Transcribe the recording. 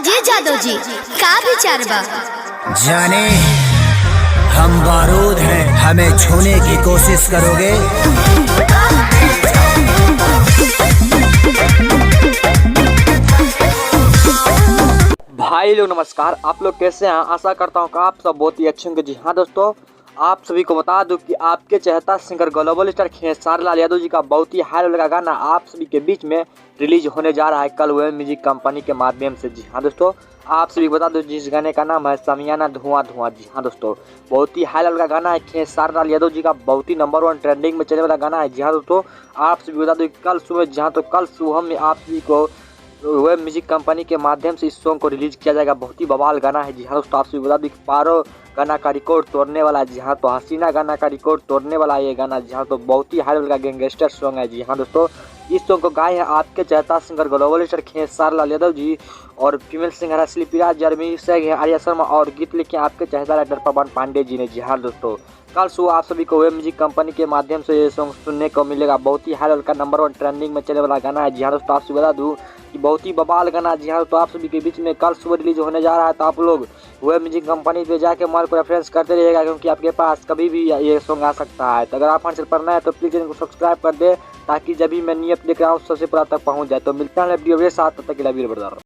काजी जादव जी का विचार बा? जाने हम बारूद हैं, हमें छूने की कोशिश करोगे? भाई लोग नमस्कार। आप लोग कैसे हैं? आशा करता हूँ कि आप सब बहुत ही अच्छे होंगे। जी हाँ दोस्तों, आप सभी को बता दूं कि आपके चहेता singer global star Khesari Lal Yadav ji का बहुत ही हाई लेवल का गाना आप सभी के बीच में रिलीज होने जा रहा है कल वेव म्यूजिक कंपनी के माध्यम से। जी हाँ दोस्तों, आप सभी को बता दूं जिस गाने का नाम है समियाना धुआं धुआं। जी हाँ दोस्तों, बहुत ही हाई लेवल का गाना है। खेसारी लाल यादव जी का बहुत ही नंबर 1 ट्रेंडिंग में चलने वाला गाना है। जी हाँ दोस्तों, आप सभी को बता दूं कल सुबह कल सुबह में आप सभी को वेब म्यूजिक कंपनी के माध्यम से इस सॉन्ग को रिलीज किया जाएगा। बहुत ही बवाल गाना है। जी हाँ दोस्तों, आप सभी बता दें कि पारो गाना का रिकॉर्ड तोड़ने वाला है। जी हाँ, तो हसीना गाना का रिकॉर्ड तोड़ने वाला है ये गाना। जी हाँ, तो बहुत ही हाई लेवल का गैंगस्टर सॉन्ग है। जी हाँ दोस्तों, इस सॉन्ग को गाए हैं आपके चहेता singer global star Khesari Lal Yadav ji और फीमेल सिंगर है शिल्पीराज, जर्मी सैग है, आर्या शर्मा और गीत लिखे आपके चहेता राइटर पवन पांडे जी ने। जी हाँ दोस्तों, कल सुबह आप सभी को वेब म्यूजिक कंपनी के माध्यम से ये सॉन्ग सुनने को मिलेगा। बहुत ही हाई लेवल का नंबर 1 ट्रेंडिंग में चलने वाला गाना है। जी हाँ दोस्तों, आपसे बता दूं कि बहुत ही बवाल गाना। जी हाँ, तो आप सभी के बीच में कल सुबह रिलीज होने जा रहा है। तो आप लोग वेब म्यूजिक कंपनी पे जाके हमारे को रेफरेंस करते रहिएगा, क्योंकि आपके पास कभी भी ये सॉन्ग आ सकता है। तो अगर आप चैनल पर नए हैं तो प्लीज़ चैनल को सब्सक्राइब कर दे, ताकि जब भी मैं नियत लेकर आऊँ सबसे पहले तक पहुँच जाए। तो मिलता है वीडियो के साथ, तब तक के लिए वीर बरदार।